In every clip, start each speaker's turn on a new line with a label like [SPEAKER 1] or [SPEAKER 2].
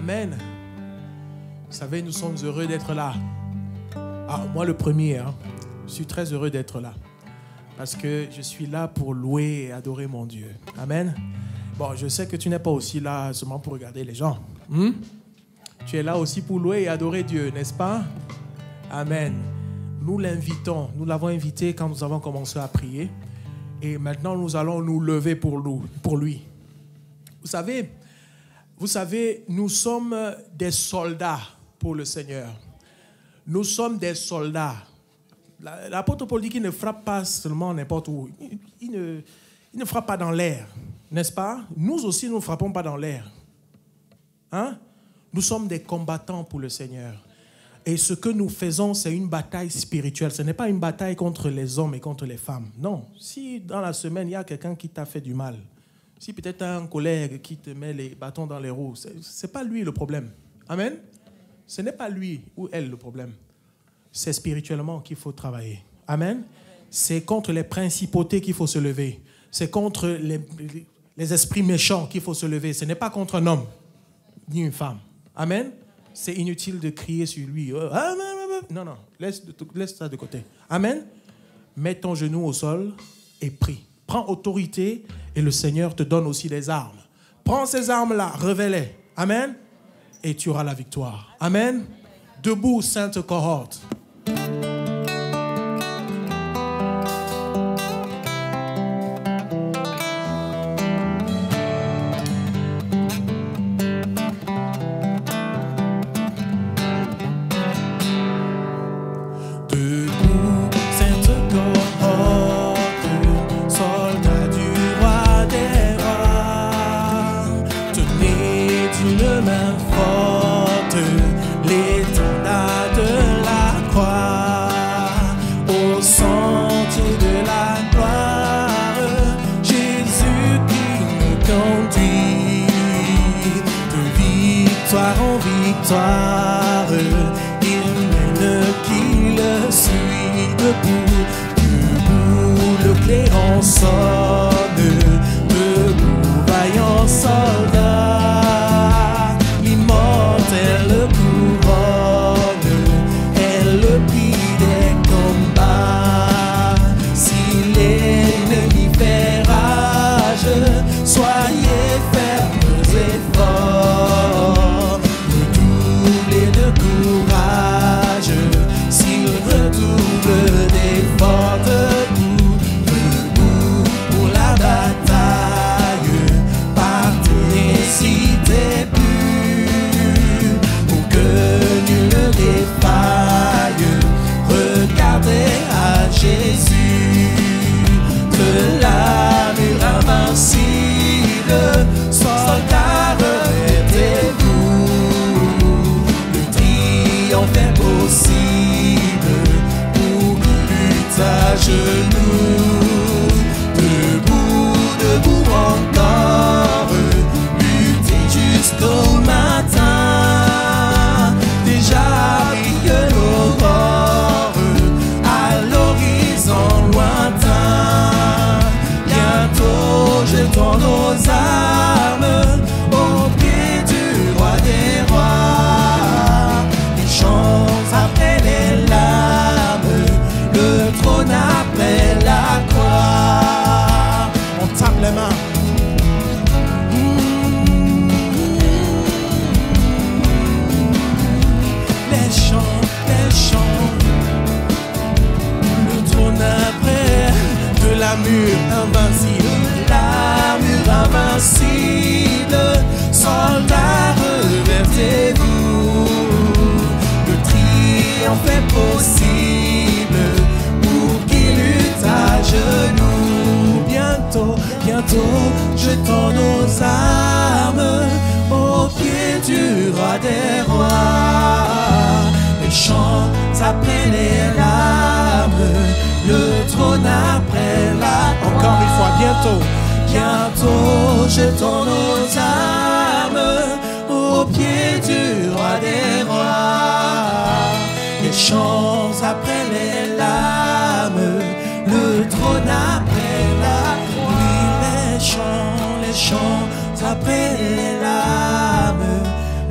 [SPEAKER 1] Amen. Vous savez, nous sommes heureux d'être là. Ah, moi le premier, hein. Je suis très heureux d'être là. Parce que je suis là pour louer et adorer mon Dieu. Amen. Bon, je sais que tu n'es pas aussi là seulement pour regarder les gens. Tu es là aussi pour louer et adorer Dieu, n'est-ce pas? Amen. Nous l'invitons. Nous l'avons invité quand nous avons commencé à prier. Et maintenant, nous allons nous lever pour lui. Vous savez, nous sommes des soldats pour le Seigneur. Nous sommes des soldats. L'apôtre Paul dit qu'il ne frappe pas seulement n'importe où. Il ne frappe pas dans l'air, n'est-ce pas? Nous aussi, nous ne frappons pas dans l'air. Hein? Nous sommes des combattants pour le Seigneur. Et ce que nous faisons, c'est une bataille spirituelle. Ce n'est pas une bataille contre les hommes et contre les femmes. Non. Si dans la semaine, il y a quelqu'un qui t'a fait du mal, si peut-être un collègue qui te met les bâtons dans les roues, ce n'est pas lui le problème. Amen? Ce n'est pas lui ou elle le problème. C'est spirituellement qu'il faut travailler. Amen? C'est contre les principautés qu'il faut se lever. C'est contre les esprits méchants qu'il faut se lever. Ce n'est pas contre un homme ni une femme. Amen? C'est inutile de crier sur lui. Non, laisse ça de côté. Amen? Mets ton genou au sol et prie. Prends autorité et le Seigneur te donne aussi les armes. Prends ces armes-là, revêt-les. Amen? Et tu auras la victoire. Amen? Debout, sainte cohorte.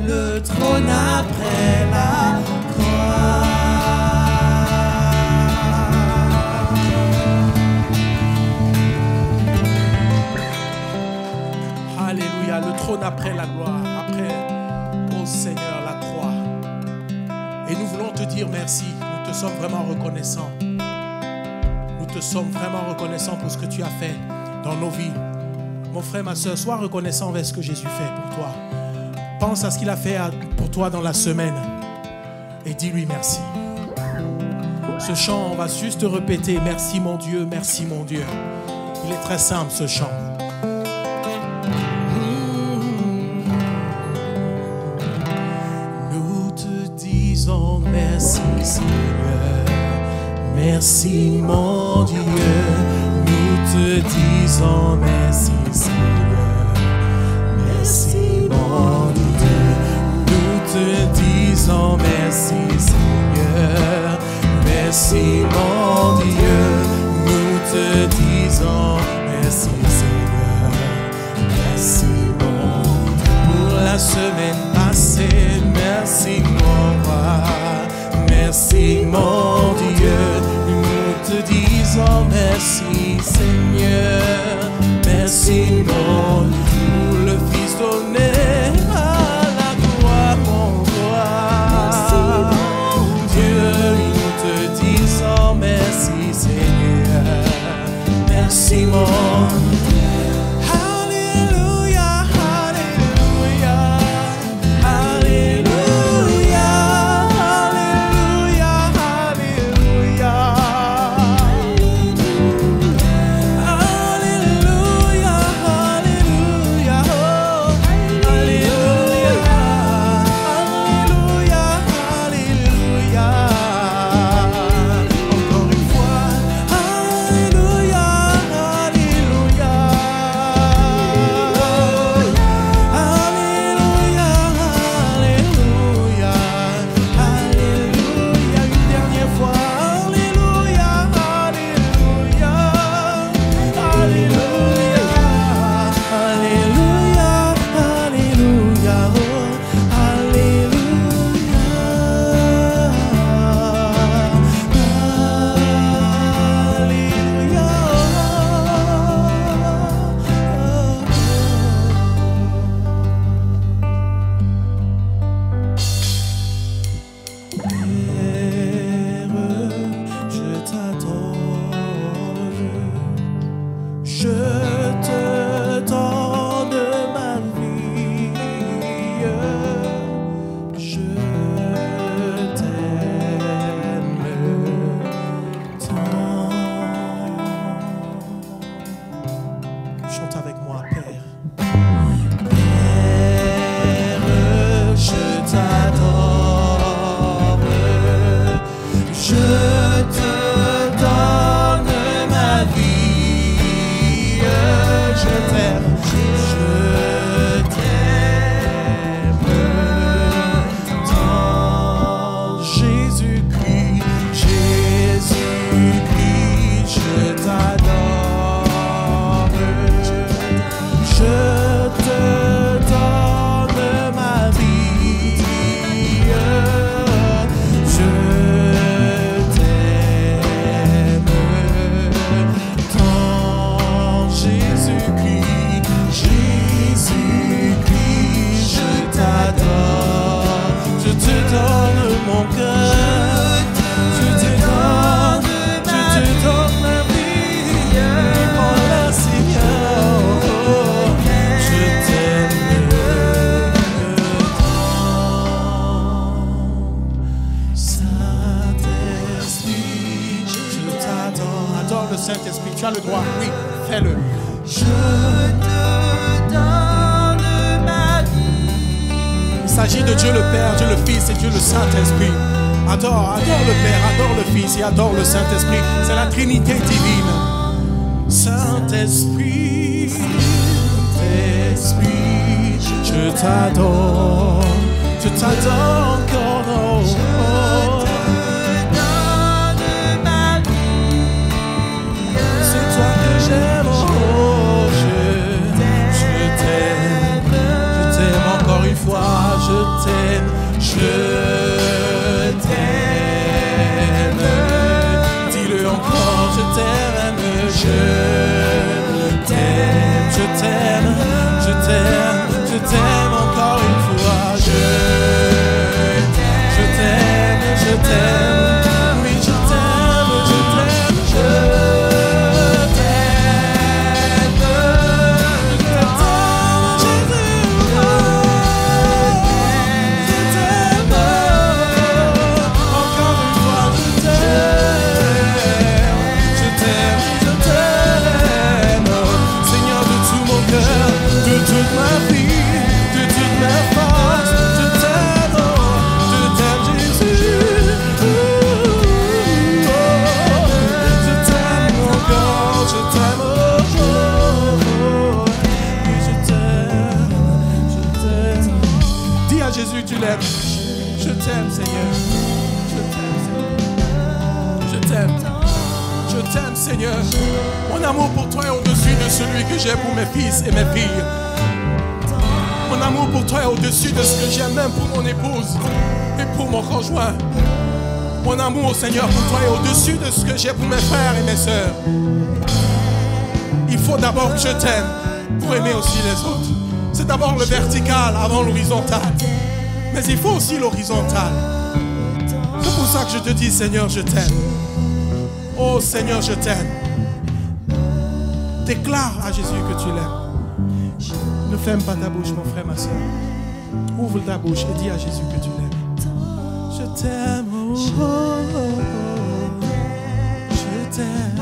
[SPEAKER 1] le trône après la croix. Alléluia, le trône après la gloire, après, ô Seigneur, la croix. Et nous voulons te dire merci, nous te sommes vraiment reconnaissants. Nous te sommes vraiment reconnaissants pour ce que tu as fait dans nos vies. Mon frère, ma soeur, sois reconnaissant envers ce que Jésus fait pour toi. Pense à ce qu'il a fait pour toi dans la semaine et dis-lui merci. Ce chant, on va juste répéter « Merci mon Dieu, merci mon Dieu ». Il est très simple ce chant. Nous te disons merci Seigneur, merci mon Dieu. Nous te disons merci Seigneur, merci mon Dieu. Nous te disons merci Seigneur, merci mon Dieu. Nous te disons merci Seigneur, merci mon Dieu. Pour la semaine passée, merci mon roi, merci mon Dieu. Nous te disons merci Seigneur, merci mon Dieu. Pour le Fils donné à la gloire, mon roi, Dieu, nous te disons merci Seigneur, merci mon Dieu. Alléluia, alléluia, alléluia, alléluia, alléluia. Alléluia, alléluia, oh, alléluia, alléluia, alléluia. Encore une fois, alléluia, alléluia, alléluia, alléluia, alléluia. Une dernière fois, alléluia, alléluia, alléluia, alléluia, alléluia, oh, Père, je t'adore, je te donne ma vie, je t'aime tant. Chante avec moi, Père. Père, je t'adore, je te donne ma vie, je t'aime, tant. Jésus-Christ, Jésus-Christ, je t'adore, je te donne ma vie, je t'aime tant. Jésus-Christ, Jésus-Christ, je t'adore, je te donne mon cœur, je te donne ma vie, mon Seigneur, je t'aime tant. Saint-Esprit, je t'adore. Adore le Saint-Esprit, tu as le droit, oui, fais-le. Je te donne ma vie. Il s'agit de Dieu le Père, Dieu le Fils et Dieu le Saint-Esprit. Adore, adore le Père, adore le Fils et adore le Saint-Esprit. C'est la Trinité divine. Saint-Esprit, Saint-Esprit, je t'adore, je t'adore encore. Oh, oh. C'est toi que j'aime, oh, je t'aime encore une fois, je t'aime, je t'aime. Dis-le encore, je t'aime, je t'aime, je t'aime, je t'aime, je t'aime encore une fois. Je t'aime, je t'aime, oui je t'aime, je t'aime, je Jésus, tu l'aimes. Je t'aime, Seigneur. Je t'aime, Seigneur. Je t'aime. Je t'aime, Seigneur. Mon amour pour toi est au-dessus de celui que j'ai pour mes fils et mes filles. Mon amour pour toi est au-dessus de ce que j'ai même pour mon épouse et pour mon conjoint. Mon amour, Seigneur, pour toi est au-dessus de ce que j'ai pour mes frères et mes sœurs. Il faut d'abord que je t'aime pour aimer aussi les autres. C'est d'abord le vertical avant l'horizontal. Mais il faut aussi l'horizontal. C'est pour ça que je te dis, Seigneur, je t'aime. Oh Seigneur, je t'aime. Déclare à Jésus que tu l'aimes. Ne ferme pas ta bouche, mon frère, ma soeur. Ouvre ta bouche et dis à Jésus que tu l'aimes. Je t'aime, oh, oh, oh. Je t'aime.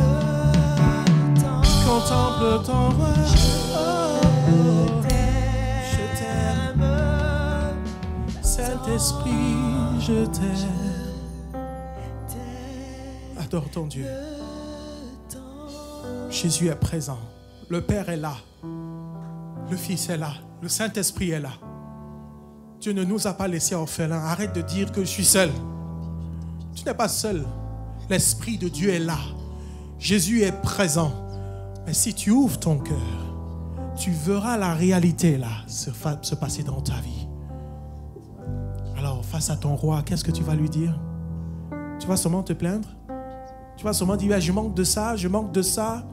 [SPEAKER 1] Contemple ton roi. Saint-Esprit, je t'aime. Adore ton Dieu. Jésus est présent. Le Père est là. Le Fils est là. Le Saint-Esprit est là. Dieu ne nous a pas laissés orphelins. Arrête de dire que je suis seul. Tu n'es pas seul. L'Esprit de Dieu est là. Jésus est présent. Mais si tu ouvres ton cœur, tu verras la réalité là se passer dans ta vie. Alors, face à ton roi, qu'est-ce que tu vas lui dire? Tu vas seulement te plaindre? Tu vas seulement dire, je manque de ça, je manque de ça.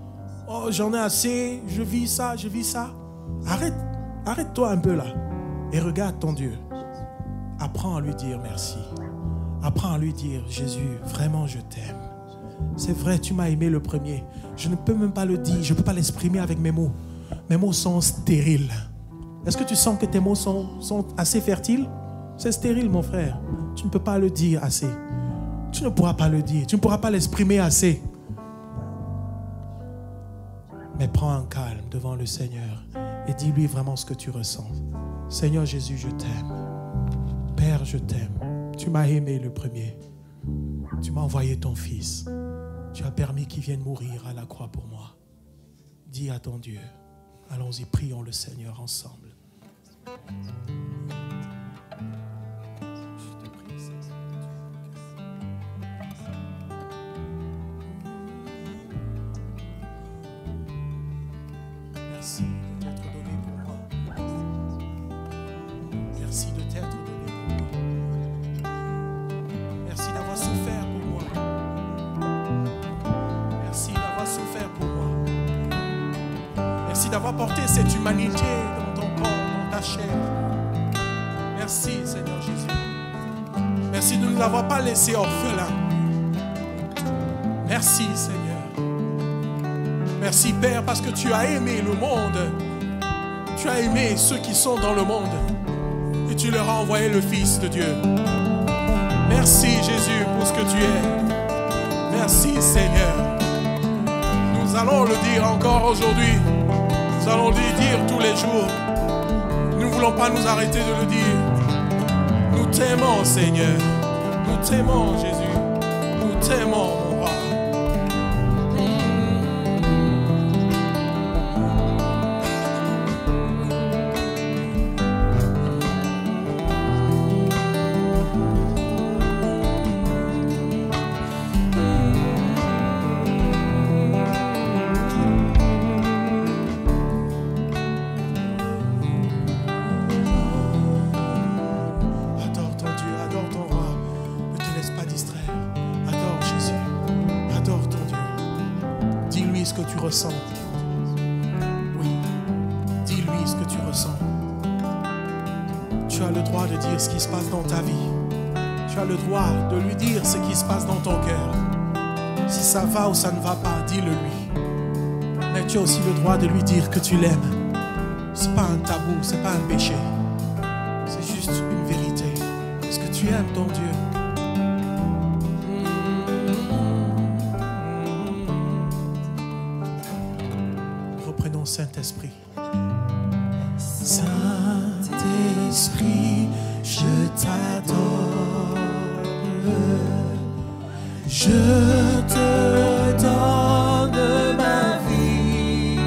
[SPEAKER 1] Oh, j'en ai assez, je vis ça, je vis ça. Arrête-toi un peu là et regarde ton Dieu. Apprends à lui dire merci. Apprends à lui dire, Jésus, vraiment je t'aime. C'est vrai, tu m'as aimé le premier. Je ne peux même pas le dire, je ne peux pas l'exprimer avec mes mots. Mes mots sont stériles. Est-ce que tu sens que tes mots sont assez fertiles? C'est stérile, mon frère. Tu ne peux pas le dire assez. Tu ne pourras pas le dire. Tu ne pourras pas l'exprimer assez. Mais prends un calme devant le Seigneur et dis-lui vraiment ce que tu ressens. Seigneur Jésus, je t'aime. Père, je t'aime. Tu m'as aimé le premier. Tu m'as envoyé ton Fils. Tu as permis qu'il vienne mourir à la croix pour moi. Dis à ton Dieu. Allons-y, prions le Seigneur ensemble. Merci de t'être donné pour moi. Merci de t'être donné pour moi. Merci d'avoir souffert pour moi. Merci d'avoir souffert pour moi. Merci d'avoir porté cette humanité dans ton corps, dans ta chair. Merci Seigneur Jésus. Merci de ne nous avoir pas laissés orphelins. Merci Seigneur. Merci Père parce que tu as aimé le monde. Tu as aimé ceux qui sont dans le monde. Et tu leur as envoyé le Fils de Dieu. Merci Jésus pour ce que tu es. Merci Seigneur. Nous allons le dire encore aujourd'hui. Nous allons le dire tous les jours. Nous ne voulons pas nous arrêter de le dire. Nous t'aimons Seigneur. Nous t'aimons Jésus. Nous t'aimons mon roi. tu ressens. Oui, dis-lui ce que tu ressens. Tu as le droit de dire ce qui se passe dans ta vie. Tu as le droit de lui dire ce qui se passe dans ton cœur. Si ça va ou ça ne va pas, dis-le lui. Mais tu as aussi le droit de lui dire que tu l'aimes. Ce n'est pas un tabou, ce n'est pas un péché. C'est juste une vérité. Est-ce que tu aimes ton Dieu? Reprenons Saint-Esprit. Saint-Esprit, je t'adore. Je te donne ma vie.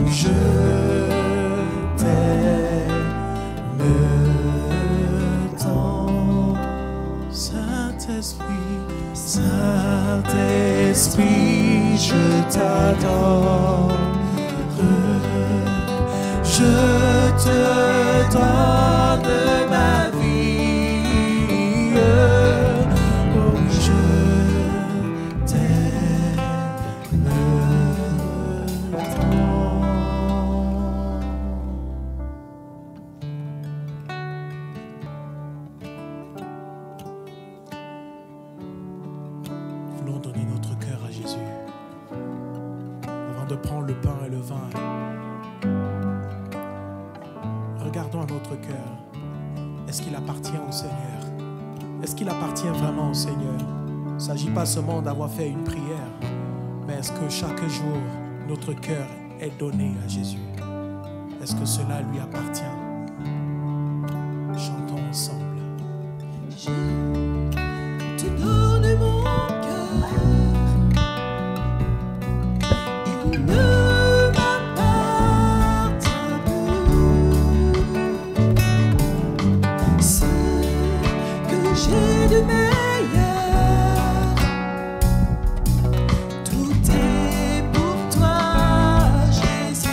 [SPEAKER 1] Je t'aime tant. Saint-Esprit, Saint-Esprit, je t'adore. Je te donne ma vie. Oh, je t'aime tant. Voulons donner notre cœur à Jésus avant de prendre le pain et le vin. Regardons à notre cœur. Est-ce qu'il appartient au Seigneur? Est-ce qu'il appartient vraiment au Seigneur? Il ne s'agit pas seulement d'avoir fait une prière, mais est-ce que chaque jour, notre cœur est donné à Jésus? Est-ce que cela lui appartient? Chantons ensemble.
[SPEAKER 2] Je te donne mon cœur. Il ne j'ai de meilleur, tout est pour toi, Jésus.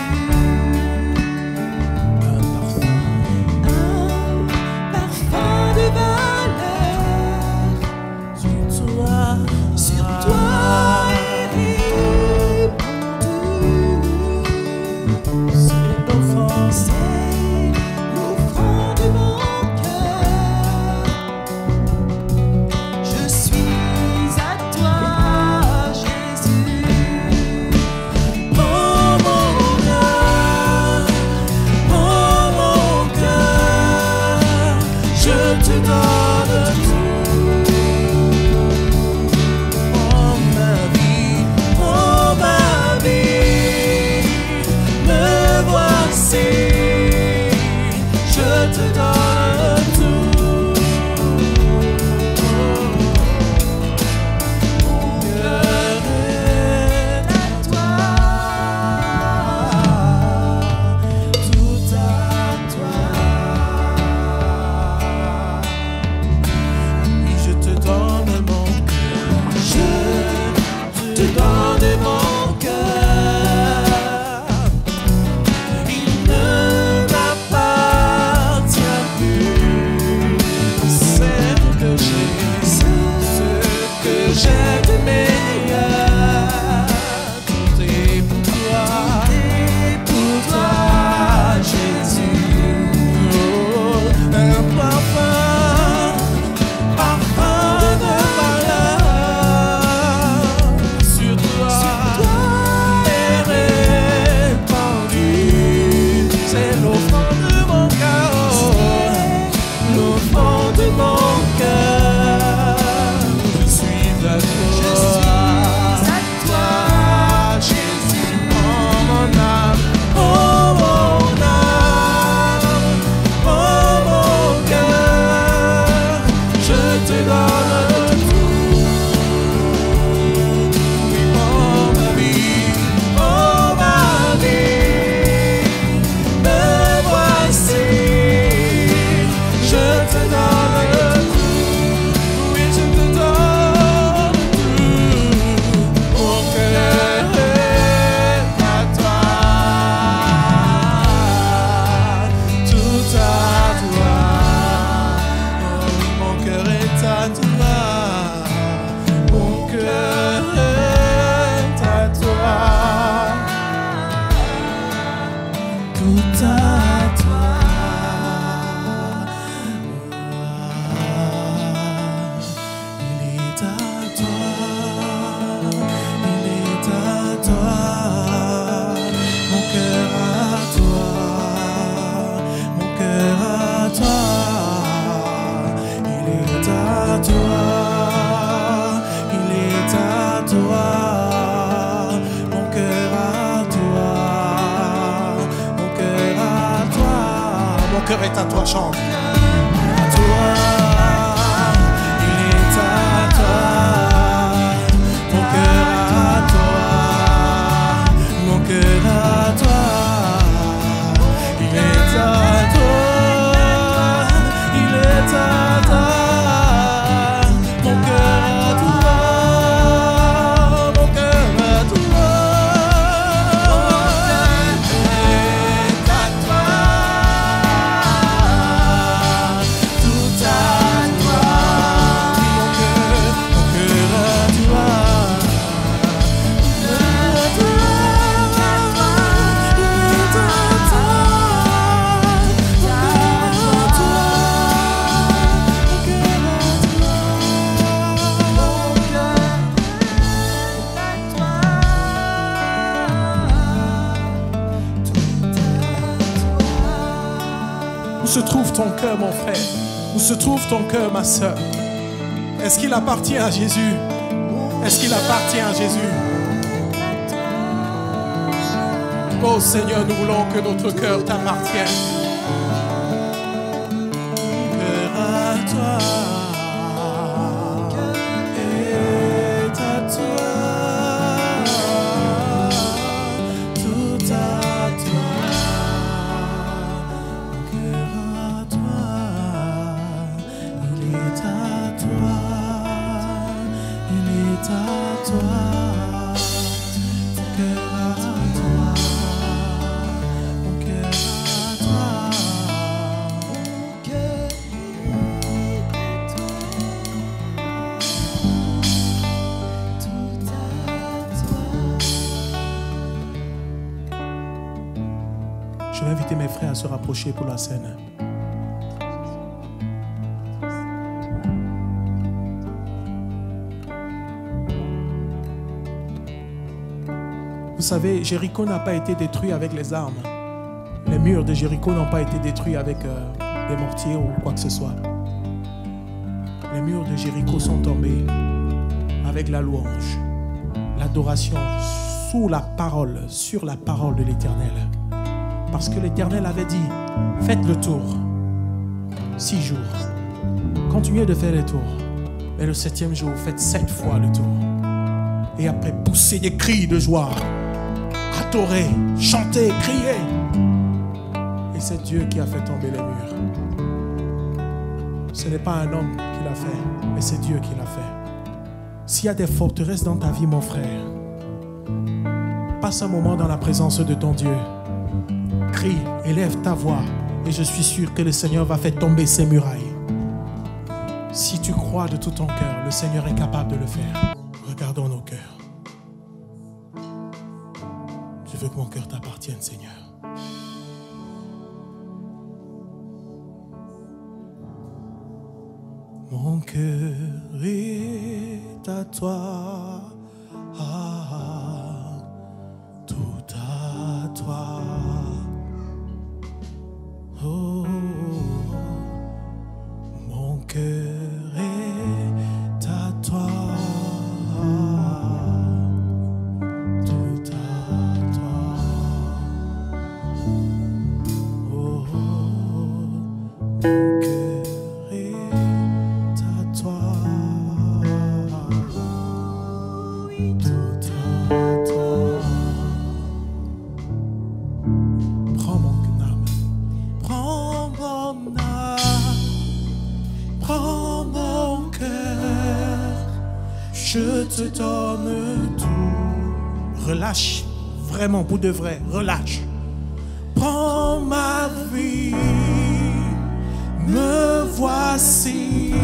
[SPEAKER 1] tout à toi. Il est à toi, il est à toi, mon cœur à toi, mon cœur à toi, il est à toi, il est à toi, mon cœur à toi, mon cœur à toi, mon cœur est à toi, chante. À toi, il est à toi, mon cœur à toi, mon cœur à toi, il est à toi, il est à toi, mon cœur à toi, mon cœur à toi, est à toi, tout à toi, mon cœur à toi, Où se trouve ton cœur, mon frère? Où se trouve ton cœur, ma sœur? Est-ce qu'il appartient à Jésus? Est-ce qu'il appartient à Jésus? Oh Seigneur, nous voulons que notre cœur t'appartienne. Cœur à toi, est à toi, tout à toi. Cœur à toi, il est à toi, il est à toi, mon cœur à toi, mon cœur à toi, mon cœur est à toi, tout à toi. Je vais inviter mes frères à se rapprocher pour la scène. Vous savez, Jéricho n'a pas été détruit avec les armes. Les murs de Jéricho n'ont pas été détruits avec des mortiers ou quoi que ce soit. Les murs de Jéricho sont tombés avec la louange, l'adoration sous la parole, sur la parole de l'Éternel. Parce que l'Éternel avait dit, faites le tour. 6 jours. Continuez de faire les tours. Mais le 7e jour, faites 7 fois le tour. Et après, poussez des cris de joie. Adorez, chantez, criez. Et c'est Dieu qui a fait tomber les murs. Ce n'est pas un homme qui l'a fait, mais c'est Dieu qui l'a fait. S'il y a des forteresses dans ta vie, mon frère, passe un moment dans la présence de ton Dieu. Crie, élève ta voix, et je suis sûr que le Seigneur va faire tomber ces murailles. Si tu crois de tout ton cœur, le Seigneur est capable de le faire. Regardons nos cœurs. Je veux que mon cœur t'appartienne, Seigneur. Mon cœur est à toi, tout à toi. Oh, mon cœur est à toi, tout à toi. Oh, mon cœur est à toi, tout à toi. Prends mon âme, prends mon âme, prends mon cœur, je te donne tout. Relâche, vraiment pour de vrai, relâche. Prends ma vie, me voici,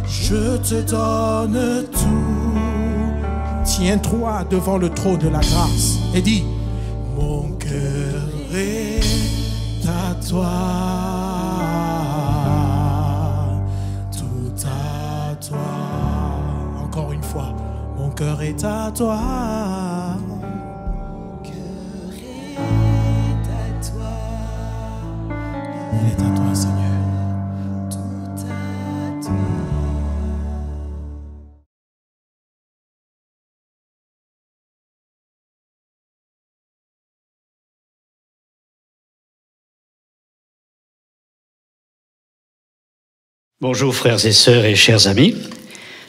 [SPEAKER 1] je te donne tout. Tiens-toi devant le trône de la grâce et dis, mon cœur est à toi, tout à toi. Encore une fois, mon cœur est à toi.
[SPEAKER 2] Cœur est à toi,
[SPEAKER 1] Il est à toi, Seigneur.
[SPEAKER 2] tout à toi.
[SPEAKER 3] Bonjour frères et sœurs et chers amis.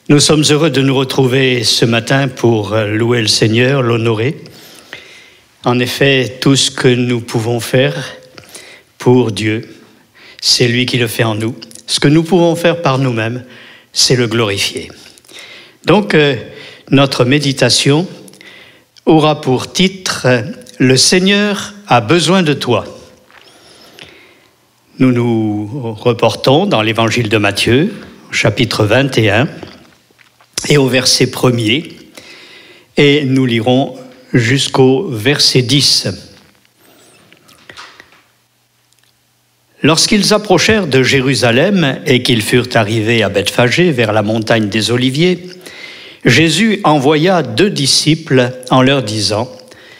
[SPEAKER 3] Nous sommes heureux de nous retrouver ce matin pour louer le Seigneur, l'honorer. En effet, tout ce que nous pouvons faire pour Dieu, c'est lui qui le fait en nous. Ce que nous pouvons faire par nous-mêmes, c'est le glorifier. Donc, notre méditation aura pour titre « Le Seigneur a besoin de toi ». Nous nous reportons dans l'évangile de Matthieu, chapitre 21, et au verset 1er, et nous lirons jusqu'au verset 10. Lorsqu'ils approchèrent de Jérusalem et qu'ils furent arrivés à Bethphagée, vers la montagne des Oliviers, Jésus envoya 2 disciples en leur disant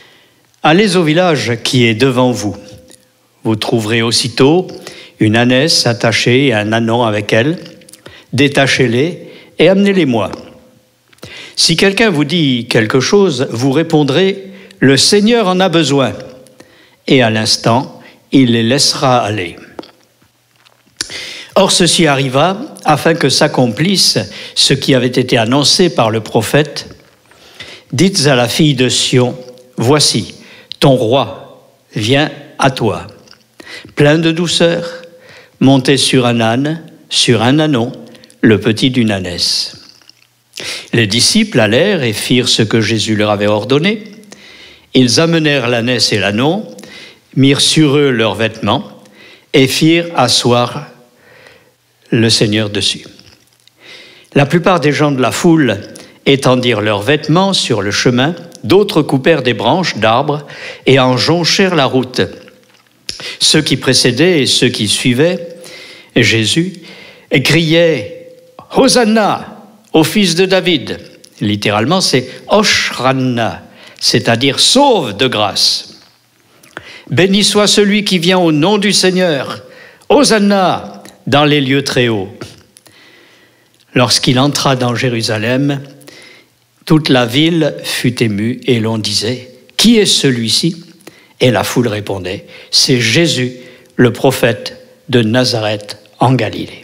[SPEAKER 3] « Allez au village qui est devant vous. Vous trouverez aussitôt une ânesse attachée et un ânon avec elle. Détachez-les et amenez-les-moi. Si quelqu'un vous dit quelque chose, vous répondrez « Le Seigneur en a besoin ». Et à l'instant, il les laissera aller. Or, ceci arriva afin que s'accomplisse ce qui avait été annoncé par le prophète. « Dites à la fille de Sion, voici, ton roi vient à toi. Plein de douceur, monté sur un âne, sur un ânon, le petit d'une ânesse. » Les disciples allèrent et firent ce que Jésus leur avait ordonné. Ils amenèrent l'ânesse et l'ânon, mirent sur eux leurs vêtements et firent asseoir le Seigneur dessus. La plupart des gens de la foule étendirent leurs vêtements sur le chemin, d'autres coupèrent des branches d'arbres et en jonchèrent la route. Ceux qui précédaient et ceux qui suivaient Jésus criaient « Hosanna au fils de David ». Littéralement, c'est « Hoshranna », c'est-à-dire « sauve de grâce ». « Béni soit celui qui vient au nom du Seigneur ». « Hosanna dans les lieux très hauts ». Lorsqu'il entra dans Jérusalem, toute la ville fut émue et l'on disait « Qui est celui-ci » Et la foule répondait « C'est Jésus, le prophète de Nazareth en Galilée ».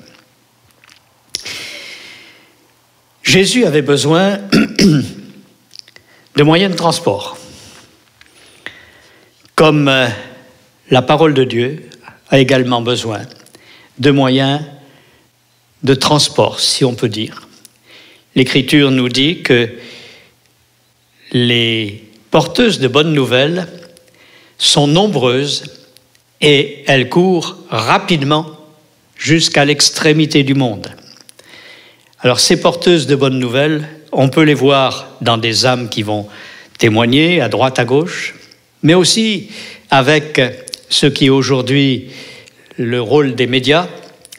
[SPEAKER 3] Jésus avait besoin de moyens de transport. Comme la parole de Dieu a également besoin de moyens de transport, si on peut dire. L'Écriture nous dit que les porteuses de bonnes nouvelles sont nombreuses et elles courent rapidement jusqu'à l'extrémité du monde. Alors ces porteuses de bonnes nouvelles, on peut les voir dans des âmes qui vont témoigner à droite à gauche, mais aussi avec ce qui est aujourd'hui le rôle des médias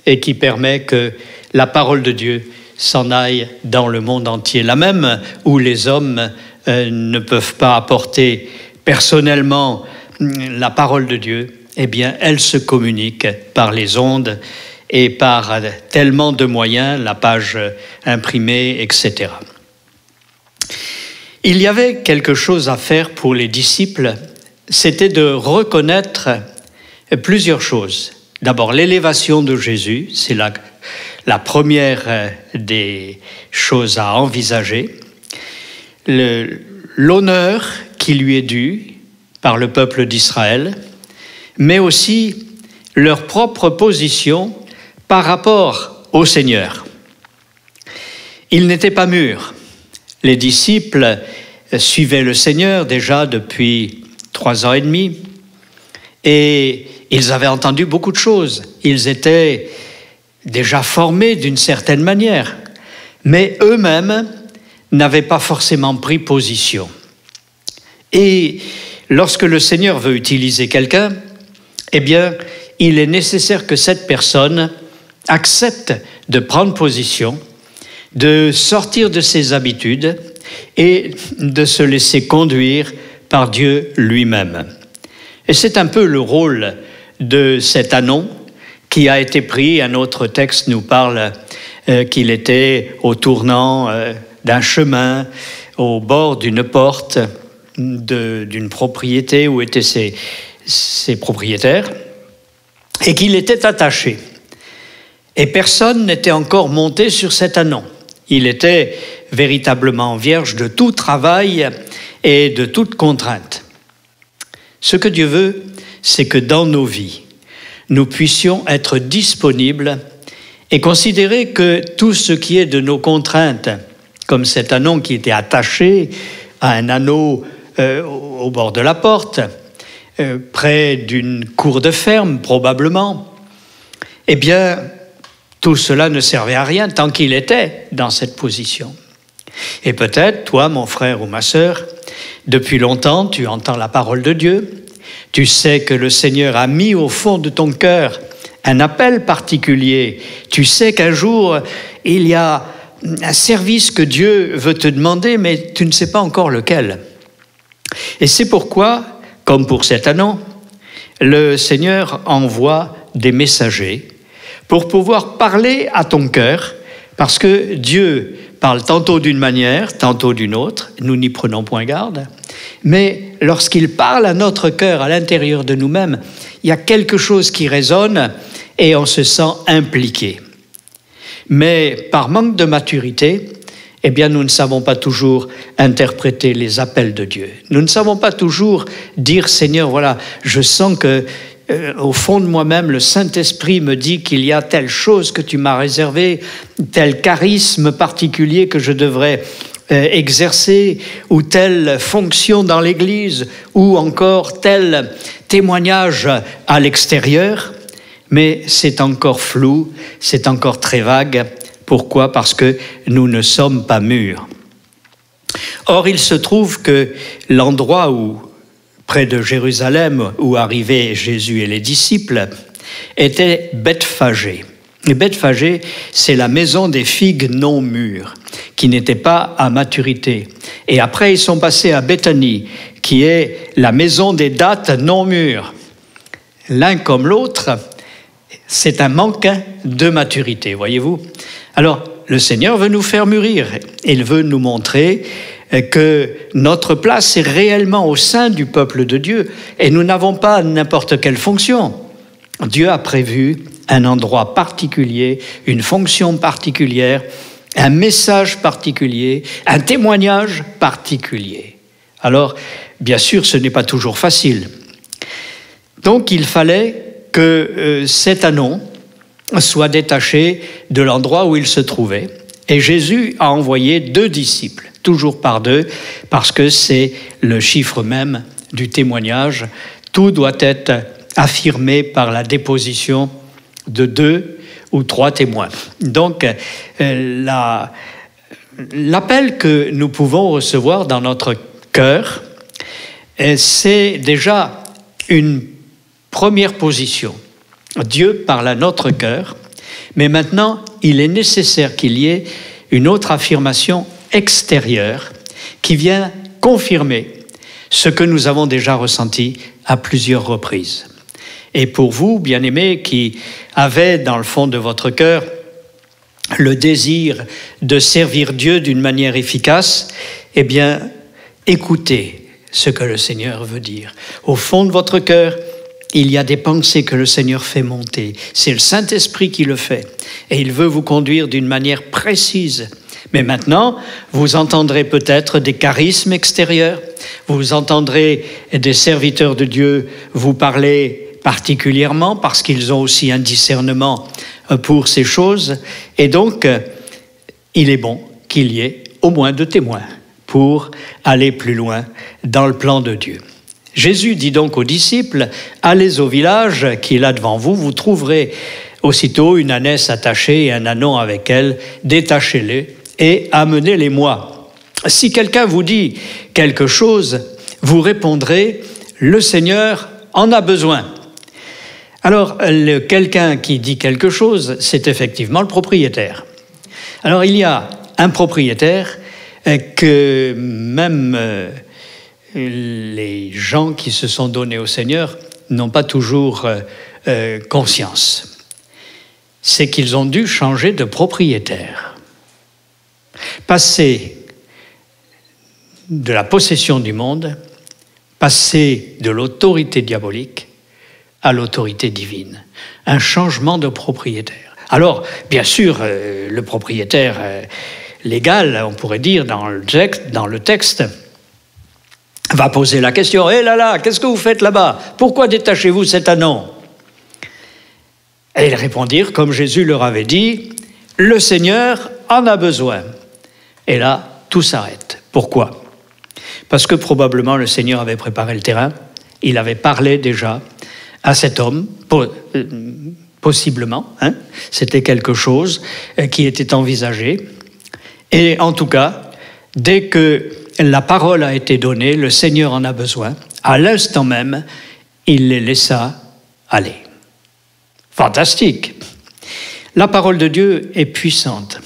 [SPEAKER 3] et qui permet que la parole de Dieu s'en aille dans le monde entier. Là même où les hommes ne peuvent pas apporter personnellement la parole de Dieu, eh bien, elle se communique par les ondes et par tellement de moyens, la page imprimée, etc. Il y avait quelque chose à faire pour les disciples, c'était de reconnaître plusieurs choses. D'abord, l'élévation de Jésus, c'est la première des choses à envisager. L'honneur qui lui est dû par le peuple d'Israël, mais aussi leur propre position par rapport au Seigneur. Ils n'étaient pas mûrs. Les disciples suivaient le Seigneur déjà depuis 3 ans et demi et ils avaient entendu beaucoup de choses. Ils étaient déjà formés d'une certaine manière, mais eux-mêmes n'avaient pas forcément pris position. Et lorsque le Seigneur veut utiliser quelqu'un, eh bien, il est nécessaire que cette personne accepte de prendre position, de sortir de ses habitudes et de se laisser conduire par Dieu lui-même. Et c'est un peu le rôle de cet ânon qui a été pris. Un autre texte nous parle qu'il était au tournant d'un chemin, au bord d'une porte d'une propriété où étaient ses propriétaires, et qu'il était attaché. Et personne n'était encore monté sur cet ânon. Il était véritablement vierge de tout travail et de toute contrainte. Ce que Dieu veut, c'est que dans nos vies, nous puissions être disponibles et considérer que tout ce qui est de nos contraintes, comme cet ânon qui était attaché à un anneau au bord de la porte, près d'une cour de ferme probablement, eh bien, tout cela ne servait à rien tant qu'il était dans cette position. Et peut-être, toi, mon frère ou ma sœur, depuis longtemps, tu entends la parole de Dieu, tu sais que le Seigneur a mis au fond de ton cœur un appel particulier, tu sais qu'un jour, il y a un service que Dieu veut te demander, mais tu ne sais pas encore lequel. Et c'est pourquoi, comme pour cet ânon, le Seigneur envoie des messagers pour pouvoir parler à ton cœur, parce que Dieu parle tantôt d'une manière, tantôt d'une autre, nous n'y prenons point garde, mais lorsqu'il parle à notre cœur, à l'intérieur de nous-mêmes, il y a quelque chose qui résonne et on se sent impliqué. Mais par manque de maturité, eh bien, nous ne savons pas toujours interpréter les appels de Dieu. Nous ne savons pas toujours dire, Seigneur, voilà, je sens que au fond de moi-même, le Saint-Esprit me dit qu'il y a telle chose que tu m'as réservée, tel charisme particulier que je devrais exercer, ou telle fonction dans l'Église, ou encore tel témoignage à l'extérieur. Mais c'est encore flou, c'est encore très vague. Pourquoi ? Parce que nous ne sommes pas mûrs. Or, il se trouve que l'endroit près de Jérusalem, où arrivaient Jésus et les disciples, était Bethphagée. Et Bethphagée, c'est la maison des figues non mûres, qui n'étaient pas à maturité. Et après, ils sont passés à Béthanie, qui est la maison des dattes non mûres. L'un comme l'autre, c'est un manque de maturité, voyez-vous. Alors, le Seigneur veut nous faire mûrir. Il veut nous montrer que notre place est réellement au sein du peuple de Dieu et nous n'avons pas n'importe quelle fonction. Dieu a prévu un endroit particulier, une fonction particulière, un message particulier, un témoignage particulier. Alors, bien sûr, ce n'est pas toujours facile. Donc, il fallait que cet ânon soit détaché de l'endroit où il se trouvait. Et Jésus a envoyé 2 disciples, toujours par 2, parce que c'est le chiffre même du témoignage. Tout doit être affirmé par la déposition de 2 ou 3 témoins. Donc, l'appel que nous pouvons recevoir dans notre cœur, c'est déjà une première position. Dieu parle à notre cœur, mais maintenant, il est nécessaire qu'il y ait une autre affirmation extérieure qui vient confirmer ce que nous avons déjà ressenti à plusieurs reprises. Et pour vous, bien-aimés, qui avez dans le fond de votre cœur le désir de servir Dieu d'une manière efficace, eh bien, écoutez ce que le Seigneur veut dire. Au fond de votre cœur, il y a des pensées que le Seigneur fait monter. C'est le Saint-Esprit qui le fait. Et il veut vous conduire d'une manière précise. Mais maintenant, vous entendrez peut-être des charismes extérieurs. Vous entendrez des serviteurs de Dieu vous parler particulièrement parce qu'ils ont aussi un discernement pour ces choses. Et donc, il est bon qu'il y ait au moins 2 témoins pour aller plus loin dans le plan de Dieu. Jésus dit donc aux disciples, « Allez au village qui est là devant vous, vous trouverez aussitôt une ânesse attachée et un ânon avec elle, détachez-les et amenez-les-moi. Si quelqu'un vous dit quelque chose, vous répondrez, le Seigneur en a besoin. Alors, quelqu'un qui dit quelque chose, c'est effectivement le propriétaire. Alors, il y a un propriétaire que même les gens qui se sont donnés au Seigneur n'ont pas toujours conscience. C'est qu'ils ont dû changer de propriétaire. Passer de la possession du monde, passer de l'autorité diabolique à l'autorité divine. Un changement de propriétaire. Alors, bien sûr, le propriétaire légal, on pourrait dire, dans le texte, va poser la question « Eh là, qu'est-ce que vous faites là-bas? Pourquoi détachez-vous cet anon ?» Et ils répondirent, comme Jésus leur avait dit, « Le Seigneur en a besoin. » Et là, tout s'arrête. Pourquoi? Parce que probablement le Seigneur avait préparé le terrain, il avait parlé déjà à cet homme, possiblement, hein, c'était quelque chose qui était envisagé. Et en tout cas, dès que la parole a été donnée, le Seigneur en a besoin, à l'instant même, il les laissa aller. Fantastique! La parole de Dieu est puissante.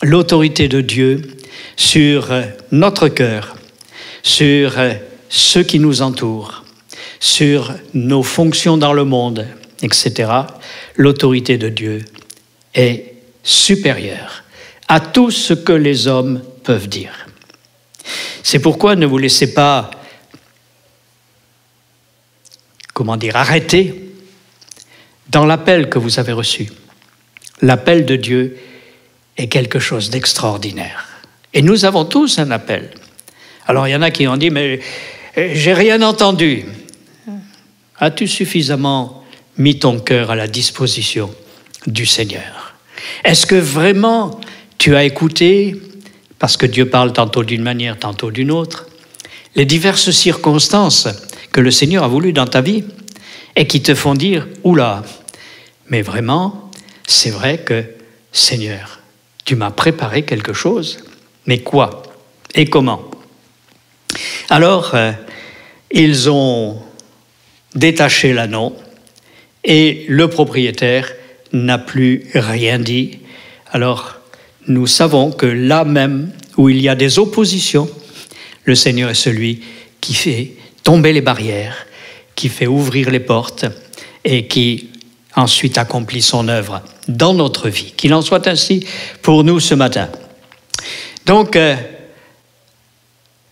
[SPEAKER 3] L'autorité de Dieu sur notre cœur, sur ceux qui nous entourent, sur nos fonctions dans le monde, etc., l'autorité de Dieu est supérieure à tout ce que les hommes peuvent dire. C'est pourquoi ne vous laissez pas, arrêter dans l'appel que vous avez reçu. L'appel de Dieu est quelque chose d'extraordinaire. Et nous avons tous un appel. Alors il y en a qui ont dit, mais j'ai rien entendu. As-tu suffisamment mis ton cœur à la disposition du Seigneur? Est-ce que vraiment tu as écouté, parce que Dieu parle tantôt d'une manière, tantôt d'une autre, les diverses circonstances que le Seigneur a voulu dans ta vie et qui te font dire, oula, mais vraiment, c'est vrai que, Seigneur, tu m'as préparé quelque chose, mais quoi et comment? Alors, ils ont détaché l'anneau et le propriétaire n'a plus rien dit. Alors, nous savons que là même où il y a des oppositions, le Seigneur est celui qui fait tomber les barrières, qui fait ouvrir les portes et qui ensuite accomplit son œuvre dans notre vie. Qu'il en soit ainsi pour nous ce matin. Donc,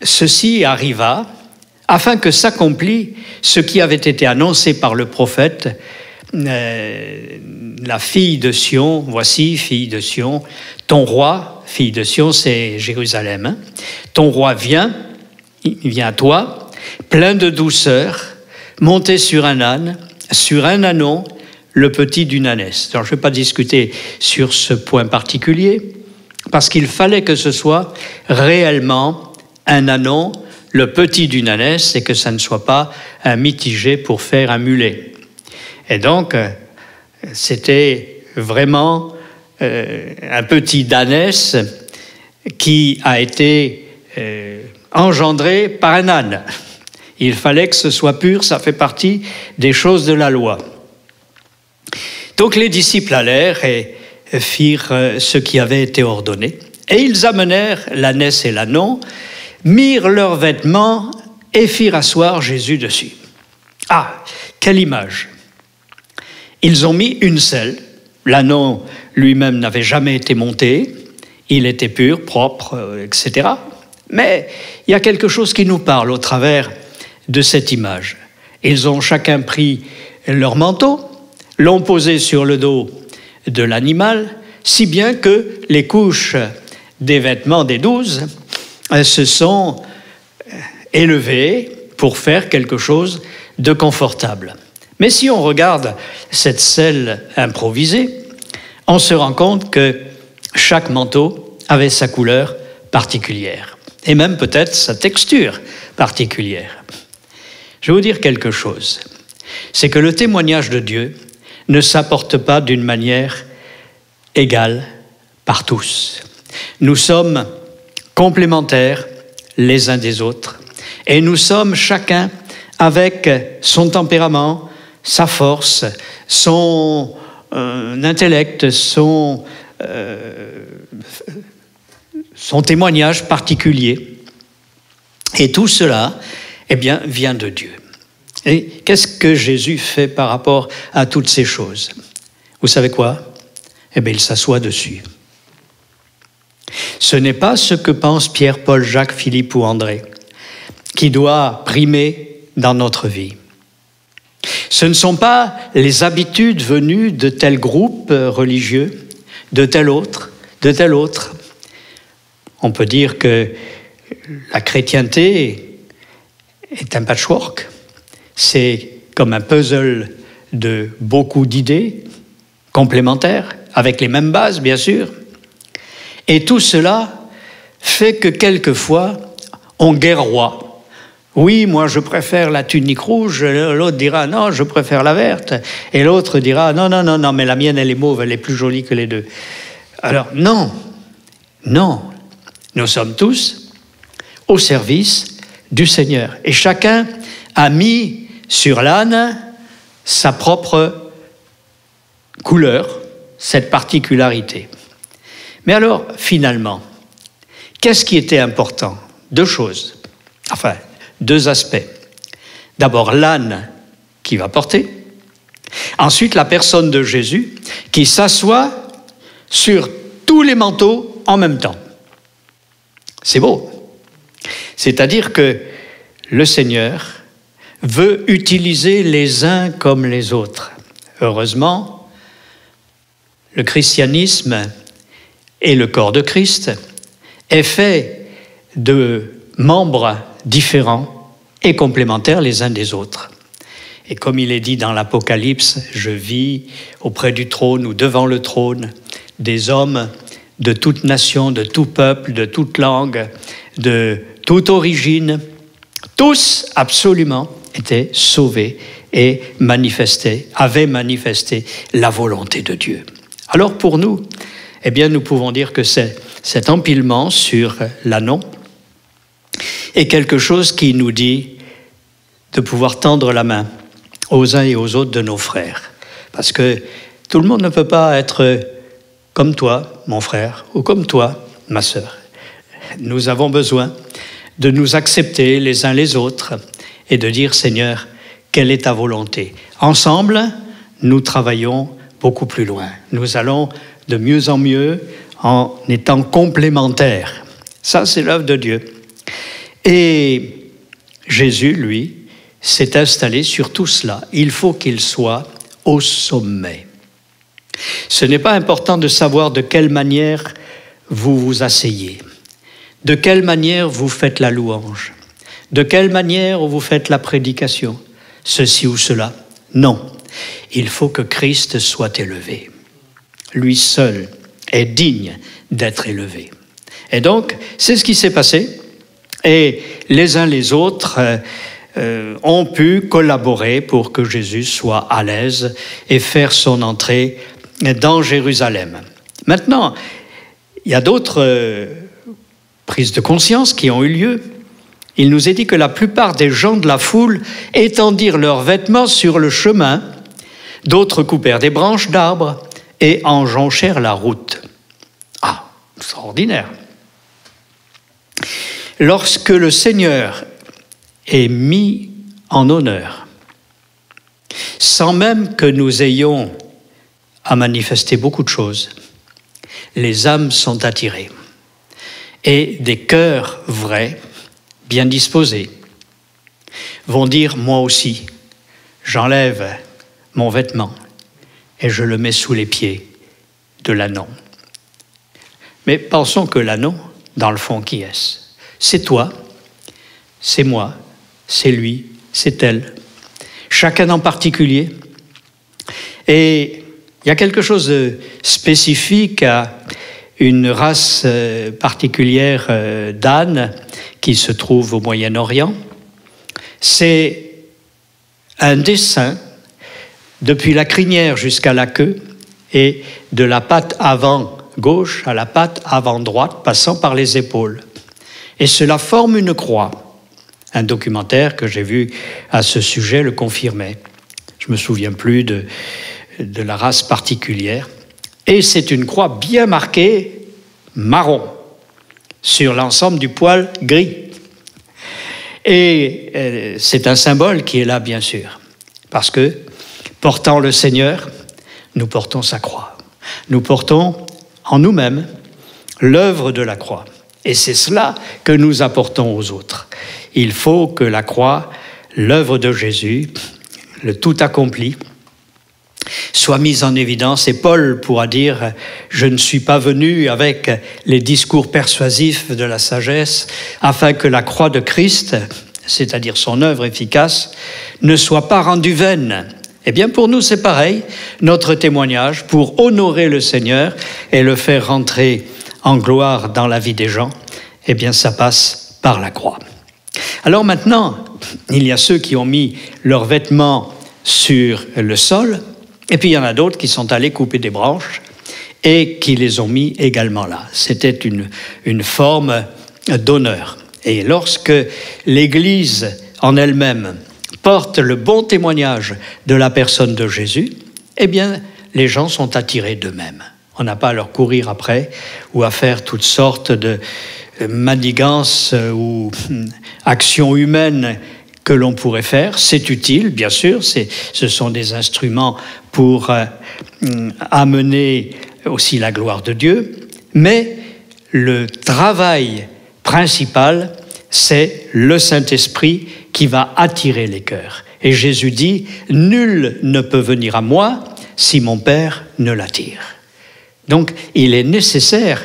[SPEAKER 3] ceci arriva afin que s'accomplisse ce qui avait été annoncé par le prophète, la fille de Sion, voici, fille de Sion, ton roi, fille de Sion, c'est Jérusalem, hein, ton roi vient, il vient à toi, plein de douceur, monté sur un âne, sur un ânon, le petit d'une ânesse. Alors, je ne vais pas discuter sur ce point particulier, parce qu'il fallait que ce soit réellement un ânon, le petit d'une ânesse, et que ça ne soit pas un mitigé pour faire un mulet. Et donc, c'était vraiment un petit d'ânesse qui a été engendré par un âne. Il fallait que ce soit pur, ça fait partie des choses de la loi. Donc les disciples allèrent et firent ce qui avait été ordonné. Et ils amenèrent l'ânesse et l'ânon, mirent leurs vêtements et firent asseoir Jésus dessus. Ah, quelle image! Ils ont mis une selle. L'ânon lui-même n'avait jamais été monté. Il était pur, propre, etc. Mais il y a quelque chose qui nous parle au travers de cette image. Ils ont chacun pris leur manteau, l'ont posé sur le dos de l'animal, si bien que les couches des vêtements des 12 se sont élevées pour faire quelque chose de confortable. Mais si on regarde cette selle improvisée, on se rend compte que chaque manteau avait sa couleur particulière, et même peut-être sa texture particulière. Je vais vous dire quelque chose, c'est que le témoignage de Dieu ne s'apporte pas d'une manière égale par tous. Nous sommes complémentaires les uns des autres, et nous sommes chacun avec son tempérament, sa force, son intellect, son témoignage particulier. Et tout cela, eh bien, vient de Dieu. Et qu'est-ce que Jésus fait par rapport à toutes ces choses? Vous savez quoi? Eh bien, il s'assoit dessus. Ce n'est pas ce que pensent Pierre, Paul, Jacques, Philippe ou André qui doit primer dans notre vie. Ce ne sont pas les habitudes venues de tel groupe religieux, de tel autre, de tel autre. On peut dire que la chrétienté est un patchwork. C'est comme un puzzle de beaucoup d'idées complémentaires, avec les mêmes bases, bien sûr. Et tout cela fait que quelquefois, on guerroie. Oui, moi je préfère la tunique rouge, l'autre dira non, je préfère la verte, et l'autre dira non, mais la mienne elle est mauve, elle est plus jolie que les deux. Alors non, nous sommes tous au service du Seigneur. Et chacun a mis sur l'âne sa propre couleur, cette particularité. Mais alors, finalement, qu'est-ce qui était important? Deux choses, enfin, deux aspects. D'abord, l'âne qui va porter. Ensuite, la personne de Jésus qui s'assoit sur tous les manteaux en même temps. C'est beau. C'est-à-dire que le Seigneur veut utiliser les uns comme les autres. Heureusement, le christianisme et le corps de Christ est fait de membres différents et complémentaires les uns des autres. Et comme il est dit dans l'Apocalypse, je vis auprès du trône ou devant le trône des hommes de toute nation, de tout peuple, de toute langue, de toute origine. Tous, absolument, étaient sauvés et avaient manifesté la volonté de Dieu. Alors pour nous, eh bien, nous pouvons dire que cet empilement sur l'ânon est quelque chose qui nous dit de pouvoir tendre la main aux uns et aux autres de nos frères. Parce que tout le monde ne peut pas être comme toi, mon frère, ou comme toi, ma sœur. Nous avons besoin de nous accepter les uns les autres et de dire, Seigneur, quelle est ta volonté? Ensemble, nous travaillons beaucoup plus loin. Nous allons de mieux en mieux en étant complémentaires. Ça, c'est l'œuvre de Dieu. Et Jésus, lui, s'est installé sur tout cela. Il faut qu'il soit au sommet. Ce n'est pas important de savoir de quelle manière vous vous asseyez, de quelle manière vous faites la louange, de quelle manière vous faites la prédication, ceci ou cela. Non, il faut que Christ soit élevé. Lui seul est digne d'être élevé. Et donc, c'est ce qui s'est passé. Et les uns les autres ont pu collaborer pour que Jésus soit à l'aise et faire son entrée dans Jérusalem. Maintenant, il y a d'autres prises de conscience qui ont eu lieu. Il nous est dit que la plupart des gens de la foule étendirent leurs vêtements sur le chemin, d'autres coupèrent des branches d'arbres et en jonchèrent la route. Ah, extraordinaire! Lorsque le Seigneur est mis en honneur, sans même que nous ayons à manifester beaucoup de choses, les âmes sont attirées et des cœurs vrais, bien disposés, vont dire, moi aussi, j'enlève mon vêtement et je le mets sous les pieds de l'ânon. Mais pensons que l'ânon, dans le fond, qui est-ce? C'est toi, c'est moi, c'est lui, c'est elle. Chacun en particulier. Et il y a quelque chose de spécifique à une race particulière d'ânes qui se trouve au Moyen-Orient. C'est un dessin depuis la crinière jusqu'à la queue et de la patte avant gauche à la patte avant droite, passant par les épaules. Et cela forme une croix Un documentaire que j'ai vu à ce sujet le confirmait. Je ne me souviens plus de la race particulière. Et c'est une croix bien marquée, marron, sur l'ensemble du poil gris. Et c'est un symbole qui est là, bien sûr, parce que, portant le Seigneur, nous portons sa croix. Nous portons en nous-mêmes l'œuvre de la croix. Et c'est cela que nous apportons aux autres. Il faut que la croix, l'œuvre de Jésus, le tout accompli, soit mise en évidence. Et Paul pourra dire « Je ne suis pas venu avec les discours persuasifs de la sagesse, afin que la croix de Christ, c'est-à-dire son œuvre efficace, ne soit pas rendue vaine. » Eh bien, pour nous, c'est pareil. Notre témoignage, pour honorer le Seigneur et le faire rentrer en gloire dans la vie des gens, eh bien, ça passe par la croix. Alors maintenant, il y a ceux qui ont mis leurs vêtements sur le sol, et puis il y en a d'autres qui sont allés couper des branches et qui les ont mis également là. C'était une forme d'honneur. Et lorsque l'Église en elle-même porte le bon témoignage de la personne de Jésus, eh bien, les gens sont attirés d'eux-mêmes. On n'a pas à leur courir après ou à faire toutes sortes de manigances ou actions humaines que l'on pourrait faire. C'est utile, bien sûr, ce sont des instruments pour amener aussi la gloire de Dieu, mais le travail principal, c'est le Saint-Esprit qui va attirer les cœurs. Et Jésus dit, « Nul ne peut venir à moi si mon Père ne l'attire. » Donc, il est nécessaire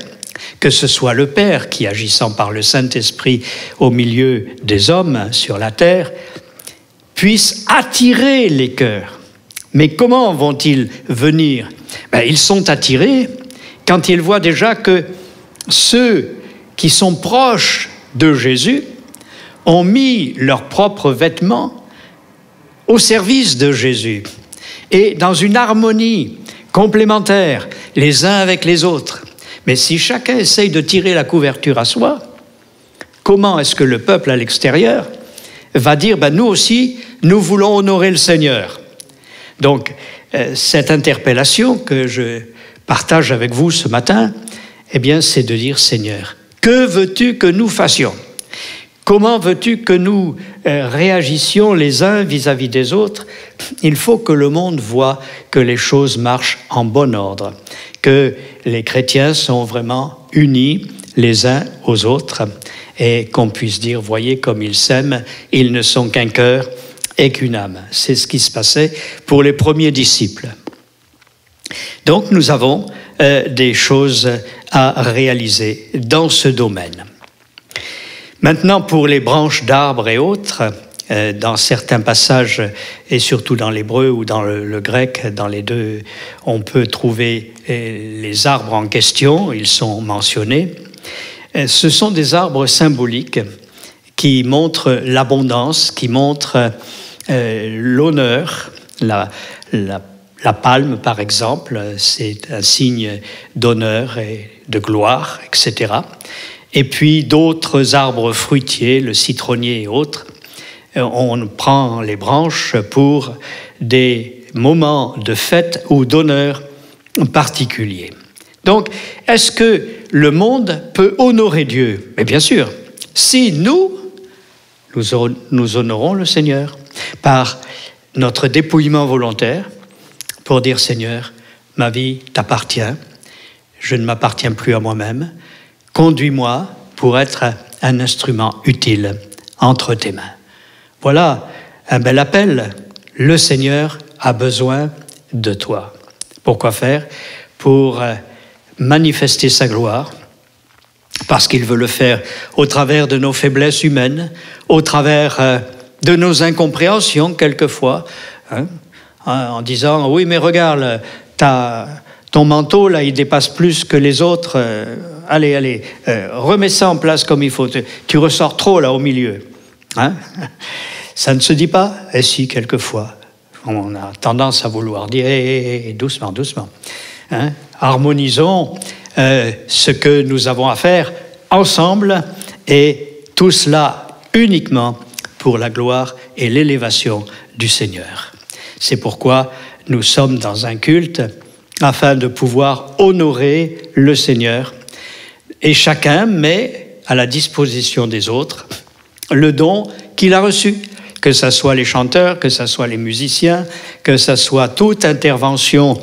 [SPEAKER 3] que ce soit le Père qui, agissant par le Saint-Esprit au milieu des hommes sur la terre, puisse attirer les cœurs. Mais comment vont-ils venir ? Ils sont attirés quand ils voient déjà que ceux qui sont proches de Jésus ont mis leurs propres vêtements au service de Jésus et dans une harmonie complémentaire les uns avec les autres. Mais si chacun essaye de tirer la couverture à soi, comment est-ce que le peuple à l'extérieur va dire « nous aussi, nous voulons honorer le Seigneur ». Donc, cette interpellation que je partage avec vous ce matin, eh bien, c'est de dire « Seigneur, que veux-tu que nous fassions ? Comment veux-tu que nous réagissions les uns vis-à-vis des autres ? Il faut que le monde voie que les choses marchent en bon ordre, que les chrétiens sont vraiment unis les uns aux autres et qu'on puisse dire, voyez comme ils s'aiment, ils ne sont qu'un cœur et qu'une âme. C'est ce qui se passait pour les premiers disciples. Donc nous avons des choses à réaliser dans ce domaine. Maintenant, pour les branches d'arbres et autres, dans certains passages, et surtout dans l'hébreu ou dans le grec, dans les deux, on peut trouver les arbres en question, ils sont mentionnés. Ce sont des arbres symboliques qui montrent l'abondance, qui montrent l'honneur. La palme, par exemple, c'est un signe d'honneur et de gloire, etc. Et puis d'autres arbres fruitiers, le citronnier et autres, on prend les branches pour des moments de fête ou d'honneur particuliers. Donc, est-ce que le monde peut honorer Dieu ? Mais bien sûr, si nous honorons le Seigneur par notre dépouillement volontaire pour dire « Seigneur, ma vie t'appartient, je ne m'appartiens plus à moi-même, conduis-moi pour être un instrument utile entre tes mains. » Voilà un bel appel. Le Seigneur a besoin de toi. Pourquoi faire ? Pour manifester sa gloire, parce qu'il veut le faire au travers de nos faiblesses humaines, au travers de nos incompréhensions quelquefois, en disant « Oui, mais regarde, ton manteau, là, il dépasse plus que les autres. Allez, remets ça en place comme il faut. Tu ressors trop, là, au milieu. » Ça ne se dit pas ? Et si, quelquefois. On a tendance à vouloir dire doucement, doucement. Harmonisons ce que nous avons à faire ensemble, et tout cela uniquement pour la gloire et l'élévation du Seigneur. C'est pourquoi nous sommes dans un culte afin de pouvoir honorer le Seigneur. Et chacun met à la disposition des autres le don qu'il a reçu, que ce soit les chanteurs, que ce soit les musiciens, que ce soit toute intervention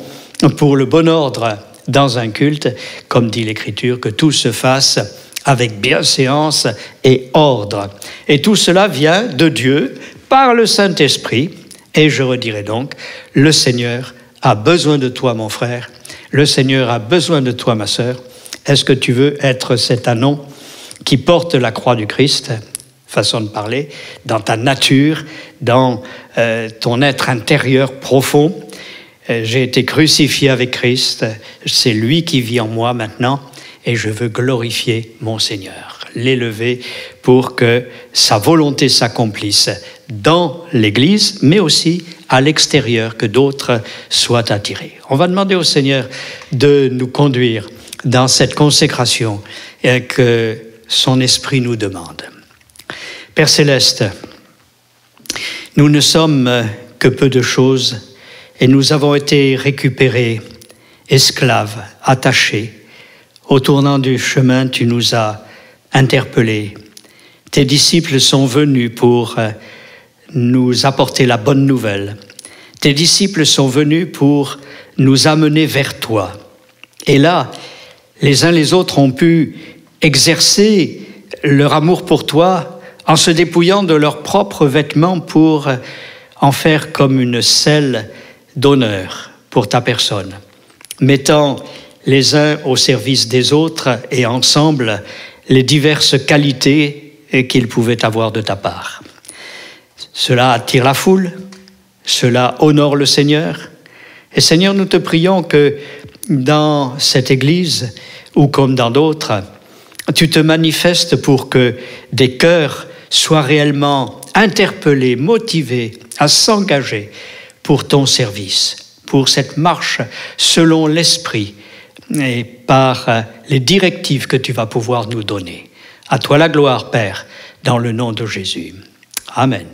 [SPEAKER 3] pour le bon ordre dans un culte, comme dit l'Écriture, que tout se fasse avec bienséance et ordre. Et tout cela vient de Dieu par le Saint-Esprit. Et je redirai donc, le Seigneur a besoin de toi, mon frère. Le Seigneur a besoin de toi, ma sœur. Est-ce que tu veux être cet anon qui porte la croix du Christ, façon de parler, dans ta nature, dans ton être intérieur profond? J'ai été crucifié avec Christ, c'est lui qui vit en moi maintenant, et je veux glorifier mon Seigneur, l'élever pour que sa volonté s'accomplisse dans l'Église, mais aussi à l'extérieur, que d'autres soient attirés. On va demander au Seigneur de nous conduire dans cette consécration que son Esprit nous demande. Père Céleste, nous ne sommes que peu de choses et nous avons été récupérés, esclaves, attachés. Au tournant du chemin, tu nous as interpellés. Tes disciples sont venus pour nous apporter la bonne nouvelle. Tes disciples sont venus pour nous amener vers toi. Et là, les uns les autres ont pu exercer leur amour pour toi en se dépouillant de leurs propres vêtements pour en faire comme une selle d'honneur pour ta personne, mettant les uns au service des autres et ensemble les diverses qualités qu'ils pouvaient avoir de ta part. Cela attire la foule, cela honore le Seigneur. Et Seigneur, nous te prions que dans cette Église, ou comme dans d'autres, tu te manifestes pour que des cœurs soient réellement interpellés, motivés à s'engager pour ton service, pour cette marche selon l'Esprit et par les directives que tu vas pouvoir nous donner. À toi la gloire, Père, dans le nom de Jésus. Amen.